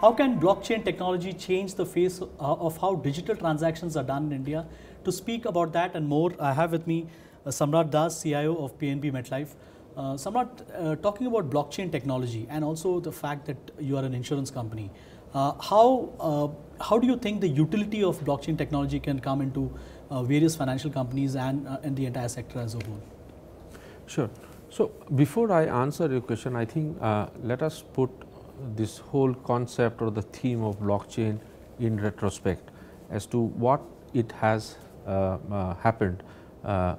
How can blockchain technology change the face of how digital transactions are done in India? To speak about that and more, I have with me Samrat Das, CIO of PNB Metlife. Samrat, talking about blockchain technology and also the fact that you are an insurance company, how do you think the utility of blockchain technology can come into various financial companies and the entire sector as a whole? Sure. So, before I answer your question, I think let us put this whole concept or the theme of blockchain in retrospect as to what it has happened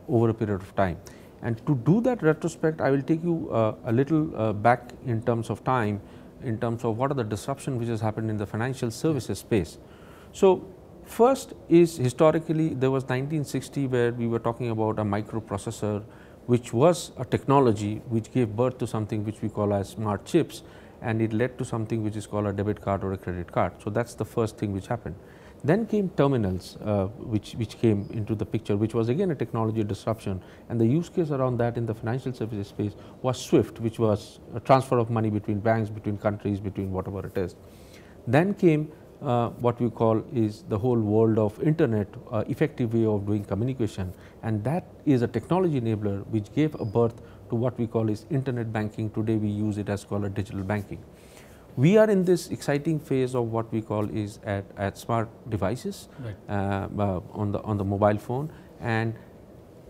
over a period of time. And to do that retrospect, I will take you a little back in terms of time, in terms of what are the disruption which has happened in the financial services space. So, first is historically there was 1960 where we were talking about a microprocessor, which was a technology which gave birth to something which we call as smart chips, and it led to something which is called a debit card or a credit card. So, that is the first thing which happened. Then came terminals which came into the picture, which was again a technology disruption, and the use case around that in the financial services space was SWIFT, which was a transfer of money between banks, between countries, between whatever it is. Then came what we call is the whole world of internet, effective way of doing communication, and that is a technology enabler which gave a birth to what we call is internet banking. Today we use it as called a digital banking. We are in this exciting phase of what we call is at smart devices, right, on the mobile phone, and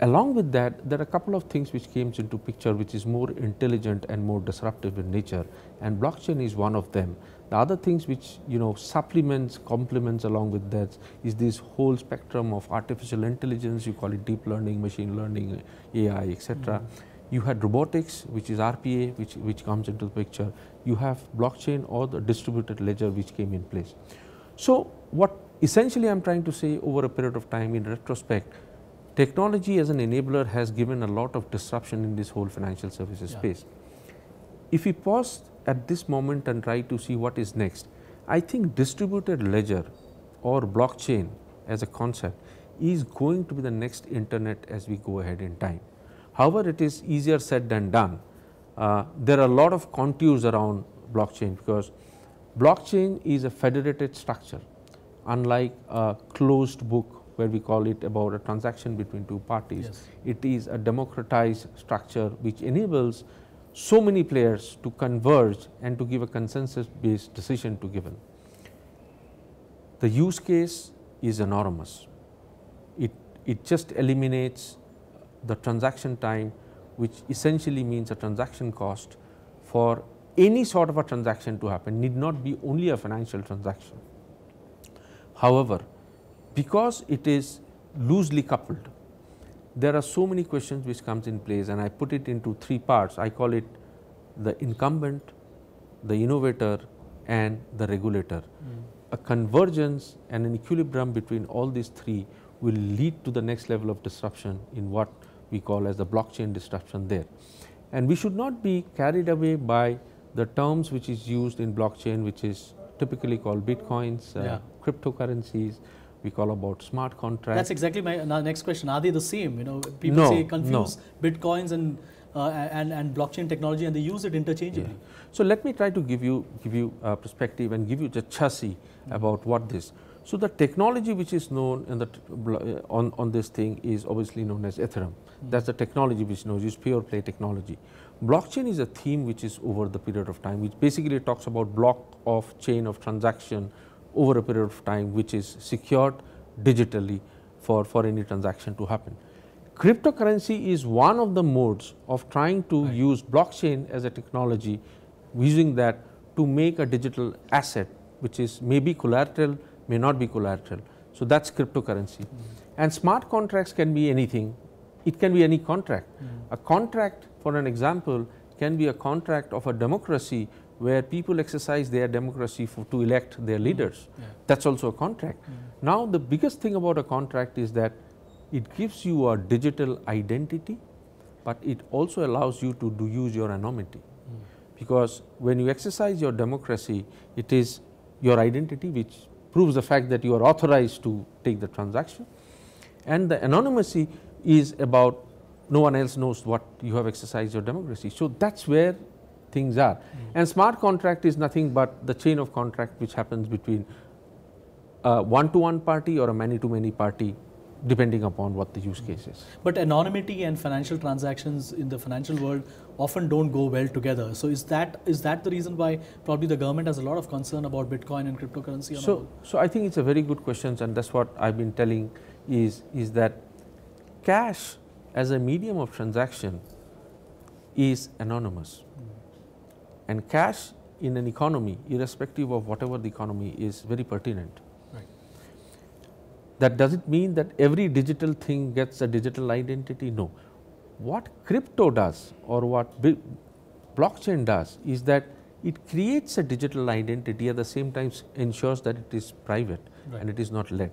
along with that there are a couple of things which came into picture which is more intelligent and more disruptive in nature, and blockchain is one of them. The other things which supplements, complements along with that is this whole spectrum of artificial intelligence. You call it deep learning, machine learning, AI, etc. You had robotics, which is RPA, which comes into the picture. You have blockchain or the distributed ledger which came in place. So, what essentially I am trying to say over a period of time in retrospect, technology as an enabler has given a lot of disruption in this whole financial services space. If we pause at this moment and try to see what is next, I think distributed ledger or blockchain as a concept is going to be the next internet as we go ahead in time. However, it is easier said than done. There are a lot of contours around blockchain, because blockchain is a federated structure, unlike a closed book where we call it about a transaction between two parties. Yes. It is a democratized structure which enables so many players to converge and to give a consensus based decision to given. The use case is enormous. It just eliminates the transaction time, which essentially means a transaction cost for any sort of a transaction to happen, need not be only a financial transaction. However, because it is loosely coupled, there are so many questions which comes in place, and I put it into three parts. I call it the incumbent, the innovator, and the regulator. A convergence and an equilibrium between all these three will lead to the next level of disruption in what we call as the blockchain disruption there. And we should not be carried away by the terms which is used in blockchain, which is typically called bitcoins, cryptocurrencies. We call about smart contracts. That's exactly my next question. Are they the same? People say confuse bitcoins and blockchain technology, and they use it interchangeably. Yeah. So let me try to give you a perspective and give you the chassis about what this. So the technology which is known in the on this thing is obviously known as Ethereum. That's the technology which knows is pure play technology. Blockchain is a theme which is over the period of time, which basically talks about block of chain of transaction over a period of time, which is secured digitally for any transaction to happen. Cryptocurrency is one of the modes of trying to use blockchain as a technology, using that to make a digital asset, which is maybe collateral, may not be collateral. So that's cryptocurrency. And smart contracts can be anything. It can be any contract. A contract, for an example, can be a contract of a democracy where people exercise their democracy to elect their leaders. That's also a contract. Now, the biggest thing about a contract is that it gives you a digital identity, but it also allows you to use your anonymity. Because when you exercise your democracy, it is your identity which proves the fact that you are authorized to take the transaction, and the anonymity is about no one else knows what you have exercised your democracy. So that's where things are. And smart contract is nothing but the chain of contract which happens between a one-to-one party or a many-to-many party, depending upon what the use case is. But anonymity and financial transactions in the financial world often don't go well together. So is that the reason why probably the government has a lot of concern about Bitcoin and cryptocurrency? So I think it's a very good question, and that's what I've been telling is that cash as a medium of transaction is anonymous. And cash in an economy, irrespective of whatever the economy, is very pertinent. That doesn't mean that every digital thing gets a digital identity. No. What crypto does or what blockchain does is that it creates a digital identity, at the same time ensures that it is private and it is not led.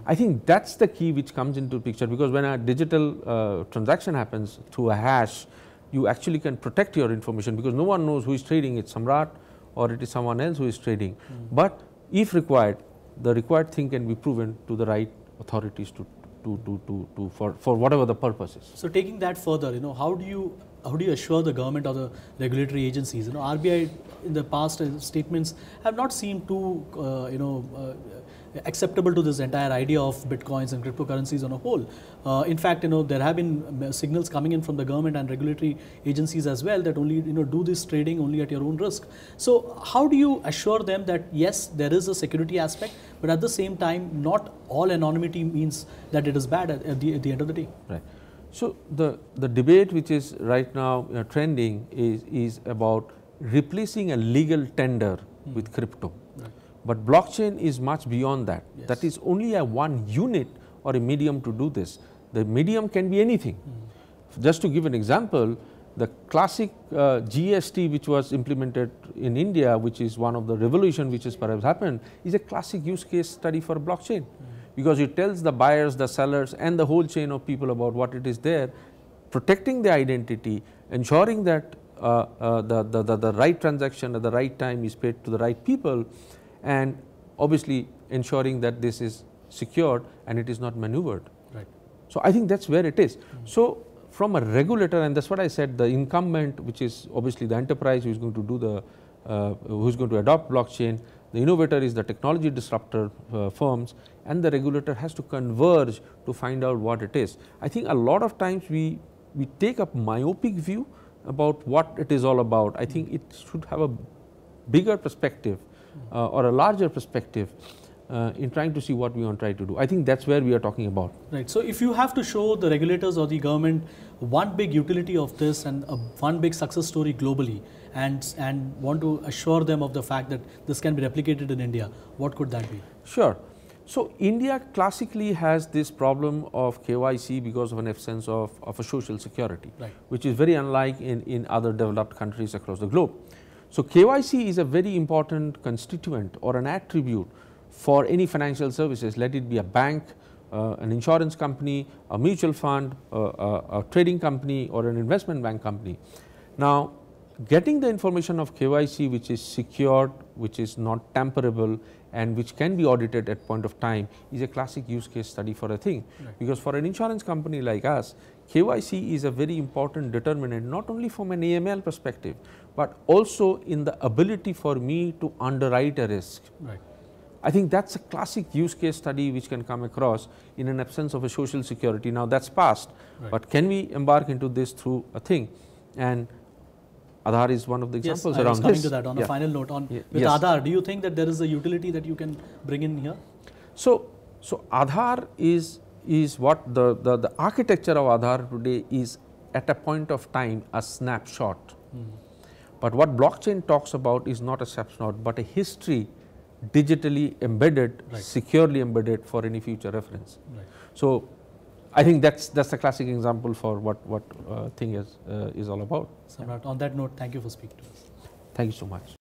I think that's the key which comes into picture, because when a digital transaction happens through a hash, you actually can protect your information, because no one knows who is trading. It's Samrat or it is someone else who is trading. But if required, the required thing can be proven to the right authorities for whatever the purpose is. So taking that further, how do you assure the government or the regulatory agencies? RBI in the past statements have not seemed too acceptable to this entire idea of bitcoins and cryptocurrencies on a whole. In fact, there have been signals coming in from the government and regulatory agencies as well that only do this trading only at your own risk. So how do you assure them that yes, there is a security aspect, but at the same time, not all anonymity means that it is bad at the end of the day? Right. So the debate which is right now trending is about replacing a legal tender with crypto. But blockchain is much beyond that. Yes. That is only a one unit or a medium to do this. The medium can be anything. Just to give an example, the classic GST which was implemented in India, which is one of the revolution which has perhaps happened, is a classic use case study for blockchain. Because it tells the buyers, the sellers and the whole chain of people about what it is there, protecting the identity, ensuring that the right transaction at the right time is paid to the right people, and obviously ensuring that this is secured and it is not maneuvered. Right. So I think that's where it is. So from a regulator, and that's what I said, the incumbent, which is obviously the enterprise who is going to do who is going to adopt blockchain, the innovator is the technology disruptor firms, and the regulator has to converge to find out what it is. I think a lot of times we take a myopic view about what it is all about. I think it should have a bigger perspective or a larger perspective in trying to see what we want to try to do. I think that's where we are talking about. Right. So if you have to show the regulators or the government one big utility of this and one big success story globally, and want to assure them of the fact that this can be replicated in India, what could that be? Sure. So India classically has this problem of KYC because of an absence of a social security, which is very unlike in other developed countries across the globe. So KYC is a very important constituent or an attribute for any financial services, let it be a bank, an insurance company, a mutual fund, a trading company or an investment bank company. Now, getting the information of KYC which is secured, which is not tamperable and which can be audited at point of time is a classic use case study for a thing. Because for an insurance company like us, KYC is a very important determinant, not only from an AML perspective, but also in the ability for me to underwrite a risk. I think that's a classic use case study which can come across in an absence of a social security. Now that's past, but can we embark into this through a thing? And Aadhaar is one of the examples around this. Yes, I was coming to that on a final note. With Aadhaar, do you think that there is a utility that you can bring in here? So Aadhaar is what the architecture of Aadhaar today is at a point of time a snapshot. But what blockchain talks about is not a snapshot, but a history digitally embedded, securely embedded for any future reference. So I think that's the classic example for what thing is all about. Samrat, on that note, thank you for speaking to us. Thank you so much.